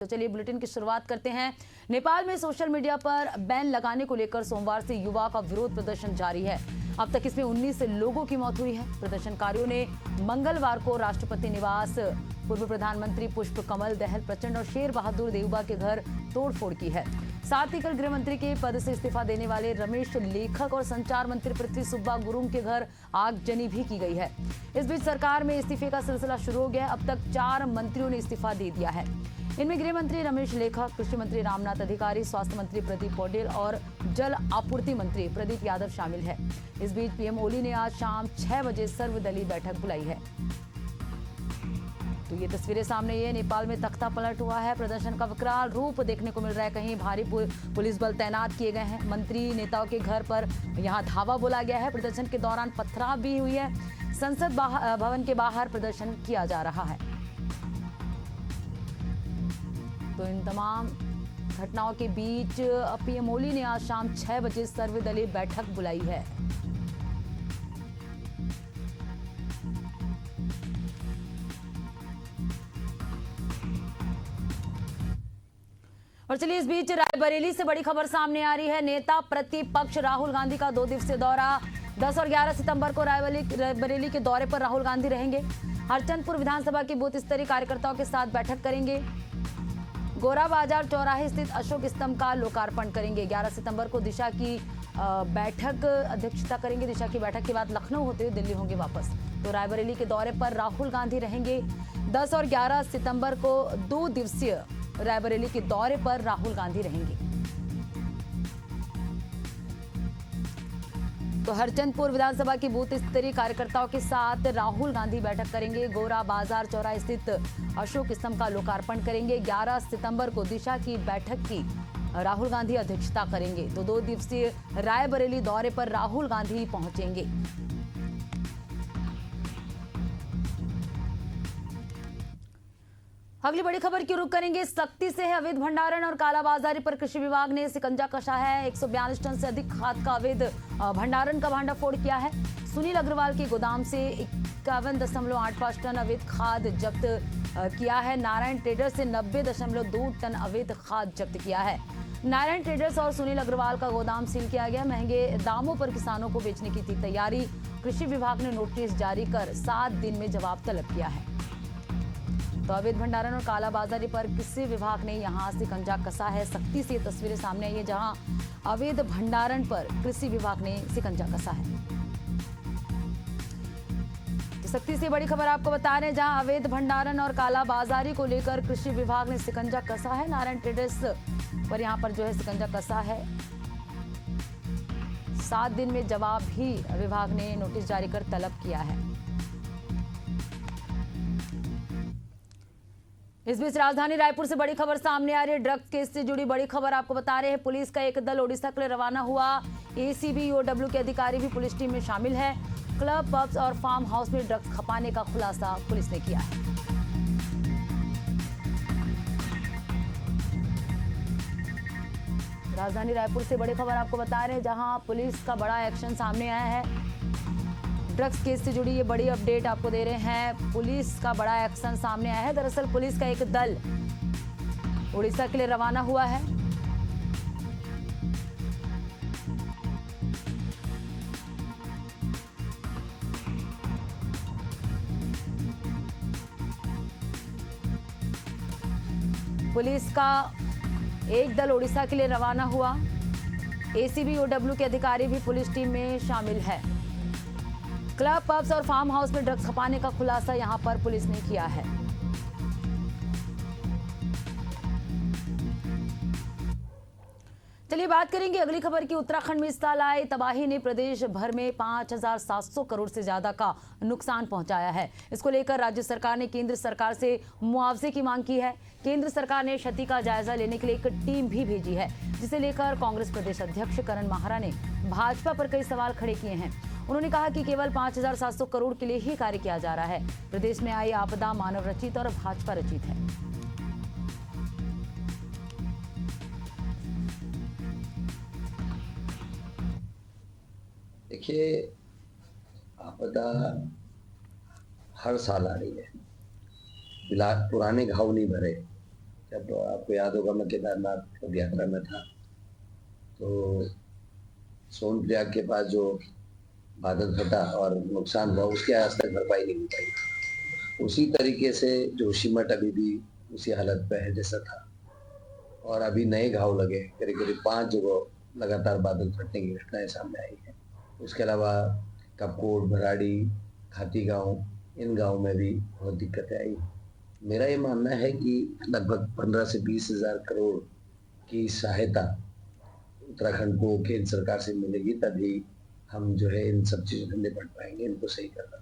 तो चलिए बुलेटिन की शुरुआत करते हैं। नेपाल में सोशल मीडिया पर बैन लगाने को लेकर सोमवार से युवा का विरोध प्रदर्शन जारी है। अब तक इसमें 19 लोगों की मौत हुई है। प्रदर्शनकारियों ने मंगलवार को राष्ट्रपति निवास, पूर्व प्रधानमंत्री पुष्प कमल दहल प्रचंड और शेर बहादुर देउबा के घर तोड़फोड़ की है। साथ ही कल गृह मंत्री के पद से इस्तीफा देने वाले रमेश लेखक और संचार मंत्री पृथ्वी सुब्बा गुरुंग के घर आगजनी भी की गई है। इस बीच सरकार में इस्तीफे का सिलसिला शुरू हो गया है। अब तक 4 मंत्रियों ने इस्तीफा दे दिया है। इनमें गृह मंत्री रमेश लेखक, कृषि मंत्री रामनाथ अधिकारी, स्वास्थ्य मंत्री प्रदीप पौडेल और जल आपूर्ति मंत्री प्रदीप यादव शामिल है। इस बीच पीएम ओली ने आज शाम 6 बजे सर्वदलीय बैठक बुलाई है। तो ये तस्वीरें सामने ये नेपाल में तख्ता पलट हुआ है। प्रदर्शन का विकराल रूप देखने को मिल रहा है। कहीं भारी पुलिस बल तैनात किए गए हैं। मंत्री नेताओं के घर पर यहाँ धावा बोला गया है। प्रदर्शन के दौरान पथराव भी हुई है। संसद भवन के बाहर प्रदर्शन किया जा रहा है। तो इन तमाम घटनाओं के बीच पीएम ओली ने आज शाम 6 बजे सर्वदलीय बैठक बुलाई है। और चलिए इस बीच रायबरेली से बड़ी खबर सामने आ रही है। नेता प्रतिपक्ष राहुल गांधी का 2 दिवसीय दौरा 10 और 11 सितंबर को रायबरेली के दौरे पर राहुल गांधी रहेंगे। हरचंदपुर विधानसभा के बूथ स्तरीय कार्यकर्ताओं के साथ बैठक करेंगे। गोरा बाजार चौराहे स्थित अशोक स्तंभ का लोकार्पण करेंगे। 11 सितंबर को दिशा की बैठक अध्यक्षता करेंगे। दिशा की बैठक के बाद लखनऊ होते हुए दिल्ली होंगे वापस। तो रायबरेली के दौरे पर राहुल गांधी रहेंगे। 10 और 11 सितंबर को 2 दिवसीय रायबरेली के दौरे पर राहुल गांधी रहेंगे। तो हरचंदपुर विधानसभा की बूथ स्तरीय कार्यकर्ताओं के साथ राहुल गांधी बैठक करेंगे। गोरा बाजार चौराहे स्थित अशोक स्तंभ का लोकार्पण करेंगे। 11 सितंबर को दिशा की बैठक की राहुल गांधी अध्यक्षता करेंगे। तो 2 दिवसीय रायबरेली दौरे पर राहुल गांधी पहुंचेंगे। अगली बड़ी खबर की रुख करेंगे। सख्ती से है अवैध भंडारण और कालाबाजारी पर कृषि विभाग ने शिकंजा कसा है। 142 टन से अधिक खाद का अवैध भंडारण का भांडाफोड़ किया है। सुनील अग्रवाल के गोदाम से 51.85 टन अवैध खाद जब्त किया है। नारायण ट्रेडर्स से 90.2 टन अवैध खाद जब्त किया है। नारायण ट्रेडर्स और सुनील अग्रवाल का गोदाम सील किया गया। महंगे दामों पर किसानों को बेचने की थी तैयारी। कृषि विभाग ने नोटिस जारी कर 7 दिन में जवाब तलब किया है। तो अवैध भंडारण और कालाबाजारी पर कृषि विभाग ने यहां शिकंजा कसा है। सख्ती से तस्वीरें सामने आई है जहां अवैध भंडारण पर कृषि विभाग ने शिकंजा कसा है। तो सख्ती से बड़ी खबर आपको बता रहे हैं जहां अवैध भंडारण और कालाबाजारी को लेकर कृषि विभाग ने शिकंजा कसा है। नारायण ट्रेडर्स पर यहां पर जो है शिकंजा कसा है। 7 दिन में जवाब भी विभाग ने नोटिस जारी कर तलब किया है। इस बीच राजधानी रायपुर से बड़ी खबर सामने आ रही है। ड्रग्स केस से जुड़ी बड़ी खबर आपको बता रहे हैं। पुलिस का एक दल ओडिशा के लिए रवाना हुआ। एसीबी ईओडब्ल्यू के अधिकारी भी पुलिस टीम में शामिल है। क्लब, पब्स और फार्म हाउस में ड्रग्स खपाने का खुलासा पुलिस ने किया है। राजधानी रायपुर से बड़ी खबर आपको बता रहे हैं जहां पुलिस का बड़ा एक्शन सामने आया है। ड्रग्स केस से जुड़ी ये बड़ी अपडेट आपको दे रहे हैं। पुलिस का बड़ा एक्शन सामने आया है। दरअसल पुलिस का एक दल उड़ीसा के लिए रवाना हुआ है। पुलिस का एक दल उड़ीसा के लिए रवाना हुआ। एसीबी ईओडब्ल्यू के अधिकारी भी पुलिस टीम में शामिल है। क्लब, पब्स और फार्म हाउस में ड्रग्स खपाने का खुलासा यहां पर पुलिस ने किया है। चलिए बात करेंगे अगली खबर की। उत्तराखंड में इस साल आई तबाही ने प्रदेश भर में 5,700 करोड़ से ज्यादा का नुकसान पहुंचाया है। इसको लेकर राज्य सरकार ने केंद्र सरकार से मुआवजे की मांग की है। केंद्र सरकार ने क्षति का जायजा लेने के लिए एक टीम भी भेजी है, जिसे लेकर कांग्रेस प्रदेश अध्यक्ष करण माहरा ने भाजपा पर कई सवाल खड़े किए हैं। उन्होंने कहा कि केवल 5,700 करोड़ के लिए ही कार्य किया जा रहा है। प्रदेश में आई आपदा मानव रचित और भाजपा रचित है। देखिए, आपदा हर साल आ रही है। पुराने घाव नहीं भरे। जब आपको याद होगा मैं केदारनाथ पद यात्रा में था, तो सोनप्रयाग के पास जो बादल फटा और नुकसान हुआ, उसकी आज तक भरपाई नहीं हो पाई। उसी तरीके से जोशीमठ अभी भी उसी हालत पे है जैसा था, और अभी नए घाव लगे। करीब करीब 5 जगह लगातार बादल फटने की घटनाएं सामने आई है। उसके अलावा कपकोट, भराड़ी, खातीगांव, इन गांव में भी बहुत दिक्कतें आई। मेरा ये मानना है कि लगभग 15 से 20 हजार करोड़ की सहायता उत्तराखंड को केंद्र सरकार से मिलेगी, तभी हम जो है इन सब चीजों से निपट पाएंगे, इनको सही करना।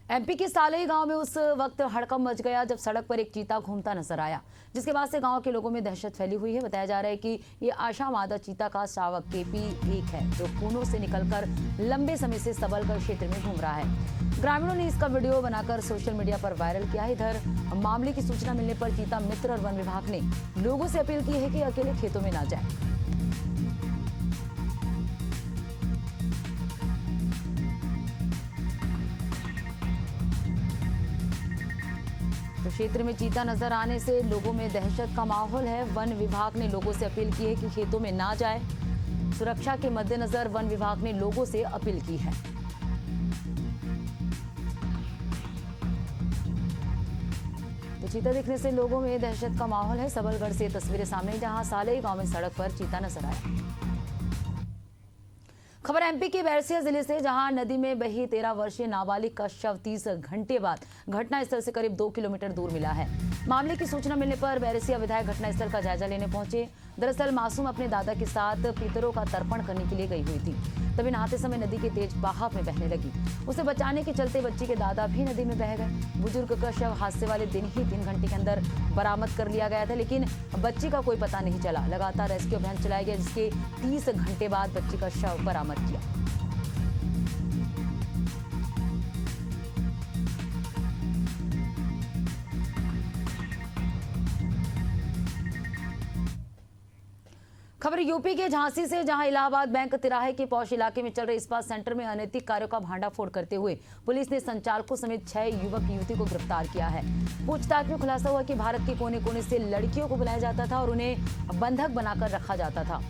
एमपी के सालई गांव में उस वक्त हड़कंप मच गया जब सड़क पर एक चीता घूमता नजर आया, जिसके बाद से गांव के लोगों में दहशत फैली हुई है। बताया जा रहा है कि ये आशा मादा चीता का शावक KP1 है, जो खूनों से निकलकर लंबे समय से सबलगढ़ क्षेत्र में घूम रहा है। ग्रामीणों ने इसका वीडियो बनाकर सोशल मीडिया पर वायरल किया है। इधर मामले की सूचना मिलने पर चीता मित्र और वन विभाग ने लोगों से अपील की है कि अकेले खेतों में न जाए। तो क्षेत्र में चीता नजर आने से लोगों में दहशत का माहौल है। वन विभाग ने लोगों से अपील की है कि खेतों में ना जाए। सुरक्षा के मद्देनजर वन विभाग ने लोगों से अपील की है। तो चीता दिखने से लोगों में दहशत का माहौल है। सबलगढ़ से तस्वीरें सामने, जहां सालई गांव में सड़क पर चीता नजर आया। खबर एमपी के बैरसिया जिले से, जहां नदी में बही 13 वर्षीय नाबालिग का शव 30 घंटे बाद घटनास्थल से करीब 2 किलोमीटर दूर मिला है। मामले की सूचना मिलने पर बैरसिया विधायक घटनास्थल का जायजा लेने पहुंचे। दरअसल मासूम अपने दादा के साथ पितरों का तर्पण करने के लिए गई हुई थी, तभी नहाते समय नदी के तेज बहाव में बहने लगी। उसे बचाने के चलते बच्ची के दादा भी नदी में बह गए। बुजुर्ग का शव हादसे वाले दिन ही 3 घंटे के अंदर बरामद कर लिया गया था, लेकिन बच्ची का कोई पता नहीं चला। लगातार रेस्क्यू अभियान चलाया गया, जिसके 30 घंटे बाद बच्ची का शव बरामद किया। खबर यूपी के झांसी से, जहां इलाहाबाद बैंक तिराहे के पौष इलाके में चल रहे इस्पात सेंटर में अनैतिक कार्यों का भांडाफोड़ करते हुए पुलिस ने संचालकों समेत 6 युवक युवती को गिरफ्तार किया है। पूछताछ में खुलासा हुआ कि भारत के कोने कोने से लड़कियों को बुलाया जाता था और उन्हें बंधक बनाकर रखा जाता था।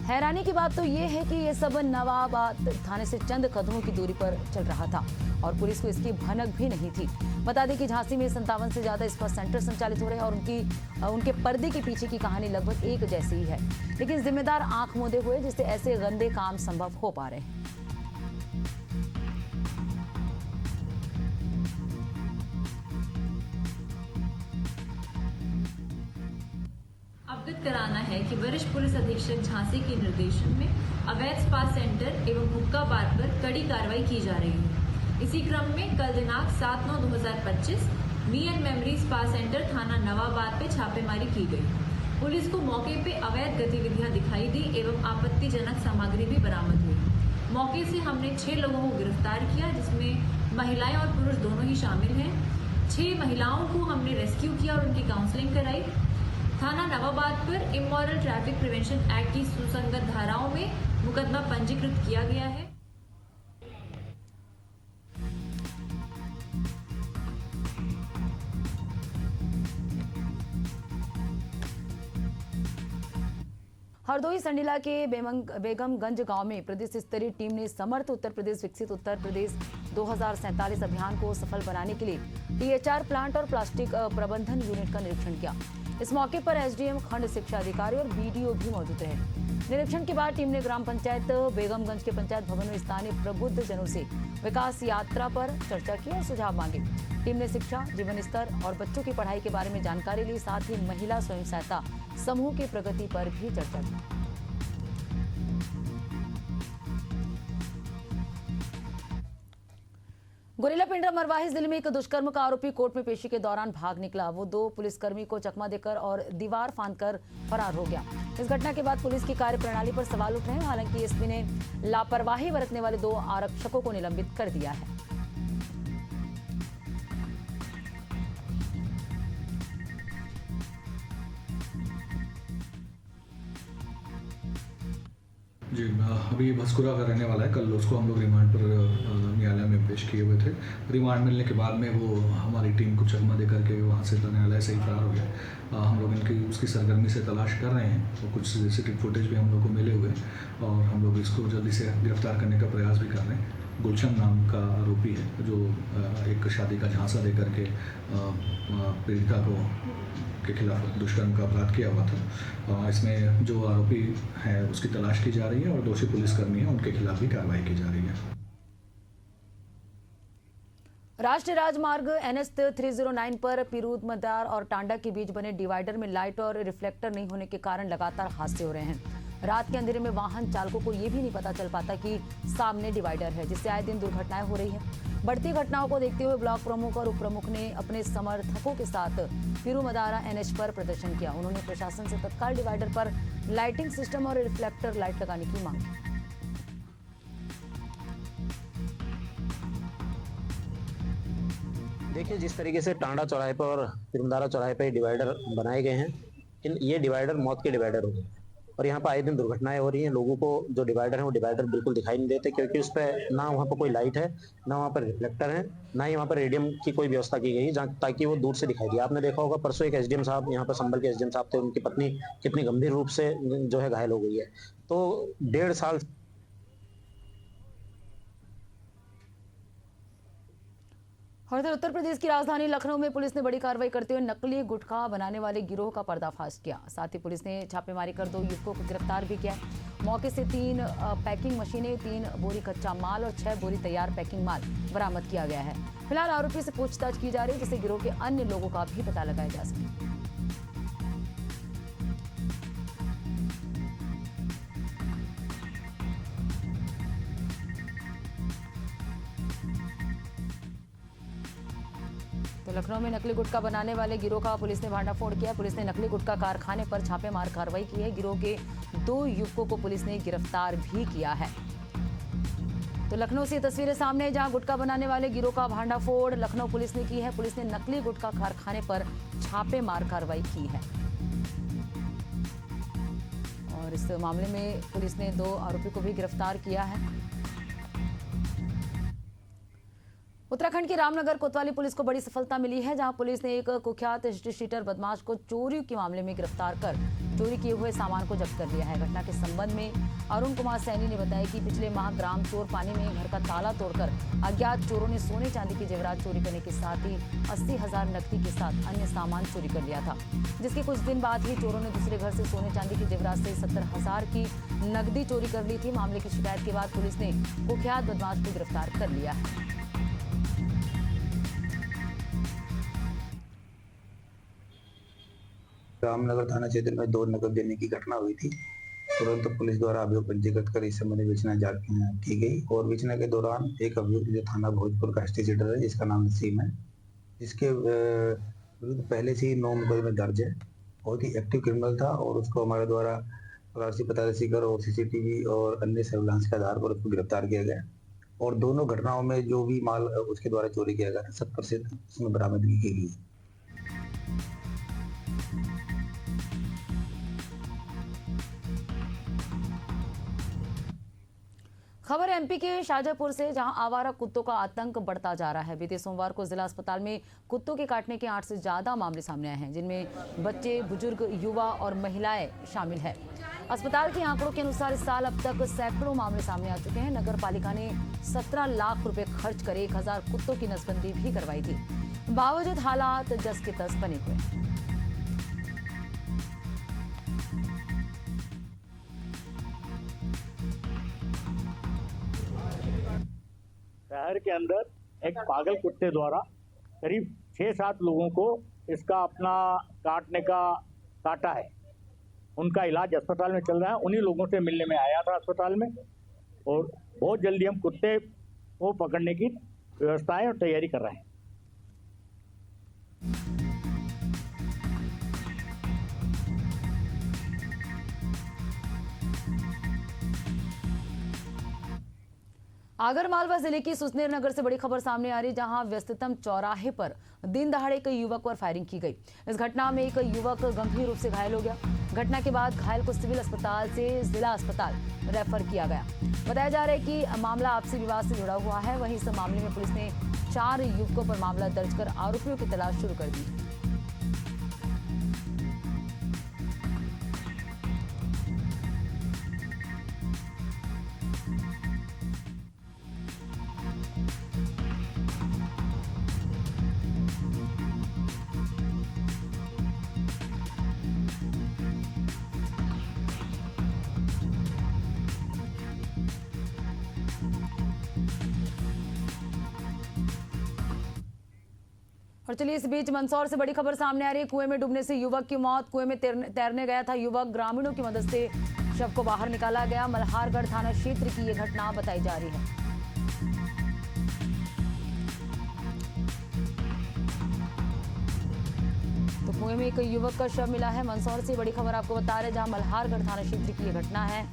हैरानी की बात तो ये है कि ये सब नवाबाद थाने से चंद कदमों की दूरी पर चल रहा था और पुलिस को इसकी भनक भी नहीं थी। बता दें कि झांसी में 57 से ज्यादा इस्पात सेंटर संचालित हो रहे हैं और उनके पर्दे के पीछे की कहानी लगभग एक जैसी ही है, लेकिन जिम्मेदार आंख मूंदे हुए जिससे ऐसे गंदे काम संभव हो पा रहे हैं। अवगत कराना है कि वरिष्ठ पुलिस अधीक्षक झांसी के निर्देशन में अवैध स्पा सेंटर एवं हुक्का बार पर कड़ी कार्रवाई की जा रही है। इसी क्रम में कल दिनांक 7/9/2025 me and memory spa centre थाना नवाबाद पे छापेमारी की गई। पुलिस को मौके पे अवैध गतिविधियां दिखाई दी एवं आपत्तिजनक सामग्री भी बरामद हुई। मौके से हमने 6 लोगों को गिरफ्तार किया, जिसमें महिलाएं और पुरुष दोनों ही शामिल हैं। 6 महिलाओं को हमने रेस्क्यू किया और उनकी काउंसलिंग कराई। थाना नवाबाद पर इमोरल ट्रैफिक प्रिवेंशन एक्ट की सुसंगत धाराओं में मुकदमा पंजीकृत किया गया है। हरदोई संडीला के बेगमगंज गांव में प्रदेश स्तरीय टीम ने समर्थ उत्तर प्रदेश विकसित उत्तर प्रदेश 2047 अभियान को सफल बनाने के लिए THR प्लांट और प्लास्टिक प्रबंधन यूनिट का निरीक्षण किया। इस मौके पर SDM, खंड शिक्षा अधिकारी और BDO भी मौजूद रहे। निरीक्षण के बाद टीम ने ग्राम पंचायत बेगमगंज के पंचायत भवन में स्थानीय प्रबुद्ध जनों से विकास यात्रा पर चर्चा की और सुझाव मांगे। टीम ने शिक्षा, जीवन स्तर और बच्चों की पढ़ाई के बारे में जानकारी ली, साथ ही महिला स्वयं सहायता समूह की प्रगति पर भी चर्चा की। गुरेला पिंडरा मरवाही जिले में एक दुष्कर्म का आरोपी कोर्ट में पेशी के दौरान भाग निकला। वो 2 पुलिसकर्मी को चकमा देकर और दीवार फांदकर फरार हो गया। इस घटना के बाद पुलिस की कार्यप्रणाली पर सवाल उठ रहे हैं। हालांकि एसपी ने लापरवाही बरतने वाले 2 आरक्षकों को निलंबित कर दिया है। जी, अभी भसकुरा का रहने वाला है। कल उसको हम लोग रिमांड पर न्यायालय में पेश किए हुए थे। रिमांड मिलने के बाद में वो हमारी टीम को चकमा दे करके वहाँ से न्यायालय से ही फरार हो गया। हम लोग उसकी सरगर्मी से तलाश कर रहे हैं और कुछ सीसीटीवी फुटेज भी हम लोग को मिले हुए हैं और हम लोग इसको जल्दी से गिरफ्तार करने का प्रयास भी कर रहे हैं। गुलशन नाम का आरोपी है जो एक शादी का झांसा दे करके पीड़िता के खिलाफ दुष्कर्म का अपराध किया हुआ था। इसमें जो आरोपी है उसकी तलाश की जा रही है और दोषी पुलिसकर्मी है उनके खिलाफ भी कार्रवाई की जा रही है। राष्ट्रीय राजमार्ग NH 309 पर पिरूद मदार और टांडा के बीच बने डिवाइडर में लाइट और रिफ्लेक्टर नहीं होने के कारण लगातार हादसे हो रहे हैं। रात के अंधेरे में वाहन चालकों को ये भी नहीं पता चल पाता कि सामने डिवाइडर है, जिससे आए दिन दुर्घटनाएं हो रही हैं। बढ़ती घटनाओं को देखते हुए ब्लॉक प्रमुख और उप प्रमुख ने अपने समर्थकों के साथ पिरू मदारा NH पर प्रदर्शन किया। उन्होंने प्रशासन से तत्काल डिवाइडर पर लाइटिंग सिस्टम और रिफ्लेक्टर लाइट लगाने की मांग की। देखिए, जिस तरीके से टांडा चौराहे पर और पिरुमदारा चौराहे पर डिवाइडर बनाए गए हैं, ये डिवाइडर मौत के डिवाइडर हो गए और यहाँ पर आए दिन दुर्घटनाएं हो रही हैं। लोगों को जो डिवाइडर है वो डिवाइडर बिल्कुल दिखाई नहीं देते, क्योंकि उस पर ना वहाँ पर कोई लाइट है, ना वहाँ पर रिफ्लेक्टर है, ना ही वहाँ पर रेडियम की कोई व्यवस्था की गई है ताकि वो दूर से दिखाई दे। आपने देखा होगा परसों एक SDM साहब यहाँ पर संभल के SDM साहब थे, उनकी पत्नी कितनी गंभीर रूप से जो है घायल हो गई है। तो 1.5 साल और इधर उत्तर प्रदेश की राजधानी लखनऊ में पुलिस ने बड़ी कार्रवाई करते हुए नकली गुटखा बनाने वाले गिरोह का पर्दाफाश किया। साथ ही पुलिस ने छापेमारी कर 2 युवकों को गिरफ्तार भी किया। मौके से 3 पैकिंग मशीनें, 3 बोरी कच्चा माल और 6 बोरी तैयार पैकिंग माल बरामद किया गया है। फिलहाल आरोपी से पूछताछ की जा रही है, जिससे गिरोह के अन्य लोगों का भी पता लगाया जा सके। तो लखनऊ में नकली गुटखा बनाने वाले गिरोह का पुलिस ने भांडाफोड़ किया। पुलिस ने नकली गुटखा कारखाने पर छापेमार कार्रवाई की है। गिरोह के 2 युवकों को पुलिस ने गिरफ्तार भी किया है। तो लखनऊ से तस्वीरें सामने, जहां गुटखा बनाने वाले गिरोह का भांडाफोड़ लखनऊ पुलिस ने की है। पुलिस ने नकली गुटखा कारखाने पर छापेमार कार्रवाई की है और इस मामले में पुलिस ने 2 आरोपी को भी गिरफ्तार किया है। उत्तराखंड की रामनगर कोतवाली पुलिस को बड़ी सफलता मिली है, जहां पुलिस ने एक कुख्यात शीटर बदमाश को चोरी के मामले में गिरफ्तार कर चोरी किए हुए सामान को जब्त कर लिया है। घटना के संबंध में अरुण कुमार सैनी ने बताया कि पिछले माह ग्राम चोर पानी में घर का ताला तोड़कर अज्ञात चोरों ने सोने चांदी की जेवरात चोरी करने के साथ ही 80,000 नकदी के साथ अन्य सामान चोरी कर लिया था, जिसके कुछ दिन बाद ही चोरों ने दूसरे घर से सोने चांदी की जेवरात से 70,000 की नकदी चोरी कर ली थी। मामले की शिकायत के बाद पुलिस ने कुख्यात बदमाश को गिरफ्तार कर लिया है। रामनगर थाना क्षेत्र में 2 नकद देने की घटना हुई थी। तुरंत पुलिस द्वारा अभियोग पंजीकृत कर इस संबंध में विवेचना की गई और विवेचना के दौरान एक अभियुक्त जो थाना भोजपुर का शीटर है, जिसका नाम नसीम है, जिसके विरुद्ध पहले से ही 9 मुकदमे दर्ज है। बहुत ही एक्टिव क्रिमिनल था और उसको हमारे द्वारा पतारसी कर और CCTV और अन्य सर्विलांस के आधार पर उसको गिरफ्तार किया गया और दोनों घटनाओं में जो भी माल उसके द्वारा चोरी किया गया था 100% उसमें बरामदगी की गई। खबर MP के शाहजहांपुर से, जहां आवारा कुत्तों का आतंक बढ़ता जा रहा है। बीते सोमवार को जिला अस्पताल में कुत्तों के काटने के 8 से ज्यादा मामले सामने आए हैं, जिनमें बच्चे, बुजुर्ग, युवा और महिलाएं शामिल हैं। अस्पताल के आंकड़ों के अनुसार इस साल अब तक सैकड़ों मामले सामने आ चुके हैं। नगर पालिका ने 17 लाख रुपए खर्च कर 1000 कुत्तों की नसबंदी भी करवाई थी। बावजूद हालात जस के तस बने हुए। शहर के अंदर एक पागल कुत्ते द्वारा करीब 6-7 लोगों को इसका अपना काटा है। उनका इलाज अस्पताल में चल रहा है। उन्हीं लोगों से मिलने में आया था अस्पताल में और बहुत जल्दी हम कुत्ते को पकड़ने की व्यवस्थाएं और तैयारी कर रहे हैं। आगरमालवा जिले की सुसनेर नगर से बड़ी खबर सामने आ रही, जहां व्यस्ततम चौराहे पर दिन दहाड़े कई युवक पर फायरिंग की गई। इस घटना में एक युवक गंभीर रूप से घायल हो गया। घटना के बाद घायल को सिविल अस्पताल से जिला अस्पताल रेफर किया गया। बताया जा रहा है कि मामला आपसी विवाद से जुड़ा हुआ है। वहीं इस मामले में पुलिस ने 4 युवकों पर मामला दर्ज कर आरोपियों की तलाश शुरू कर दी। और चलिए इस बीच मंदसौर से बड़ी खबर सामने आ रही है। कुएं में डूबने से युवक की मौत। कुएं में तैरने गया था युवक, ग्रामीणों की मदद से शव को बाहर निकाला गया। मल्हारगढ़ थाना क्षेत्र की ये घटना बताई जा रही है। तो कुएं में एक युवक का शव मिला है। मंदसौर से बड़ी खबर आपको बता रहे हैं, जहां मल्हारगढ़ थाना क्षेत्र की ये घटना है।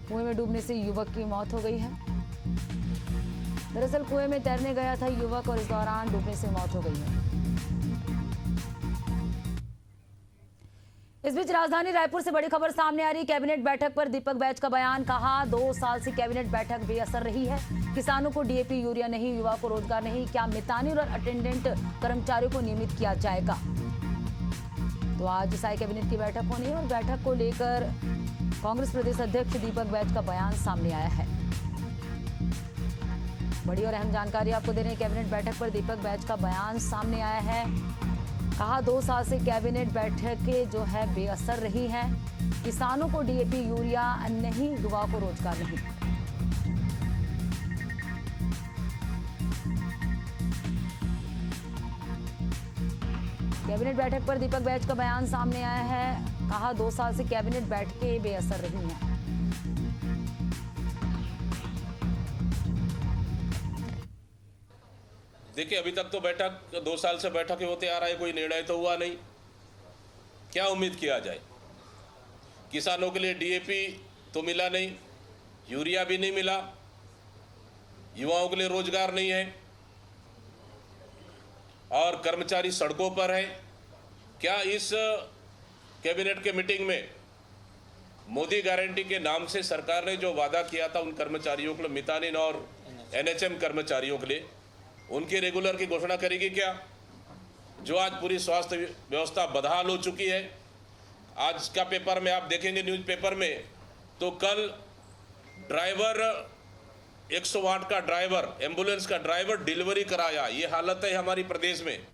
कुएं में डूबने से युवक की मौत हो गई है। दरअसल कुएं में तैरने गया था युवक और इस दौरान डूबने से मौत हो गई है। इस बीच राजधानी रायपुर से बड़ी खबर सामने आ रही। कैबिनेट बैठक पर दीपक बैज का बयान। कहा 2 साल से कैबिनेट बैठक बेअसर रही है। किसानों को डीएपी यूरिया नहीं, युवा को रोजगार नहीं। क्या मितानिन और अटेंडेंट कर्मचारियों को नियमित किया जाएगा? तो आज साई कैबिनेट की बैठक होनी है और बैठक को लेकर कांग्रेस प्रदेश अध्यक्ष दीपक बैज का बयान सामने आया है। बड़ी और अहम जानकारी आपको दे रहे हैं। कैबिनेट बैठक पर दीपक बैज का बयान सामने आया है। कहा 2 साल से कैबिनेट बैठकें जो है बेअसर रही हैं। किसानों को डीएपी यूरिया नहीं, युवा को रोजगार नहीं। कैबिनेट बैठक पर दीपक बैज का बयान सामने आया है। कहा 2 साल से कैबिनेट बैठकें बेअसर रही हैं। देखिए, अभी तक तो बैठक 2 साल से बैठकें होते आ रहा है, कोई निर्णय तो हुआ नहीं। क्या उम्मीद किया जाए? किसानों के लिए डीएपी तो मिला नहीं, यूरिया भी नहीं मिला, युवाओं के लिए रोजगार नहीं है और कर्मचारी सड़कों पर है। क्या इस कैबिनेट के मीटिंग में मोदी गारंटी के नाम से सरकार ने जो वादा किया था उन कर्मचारियों के लिए, मितानिन और एनएचएम कर्मचारियों के लिए, उनकी रेगुलर की घोषणा करेगी क्या? जो आज पूरी स्वास्थ्य व्यवस्था बदहाल हो चुकी है। आज का पेपर में आप देखेंगे, न्यूज़पेपर में, तो कल ड्राइवर 108 का ड्राइवर, एम्बुलेंस का ड्राइवर डिलीवरी कराया। ये हालत है हमारी प्रदेश में।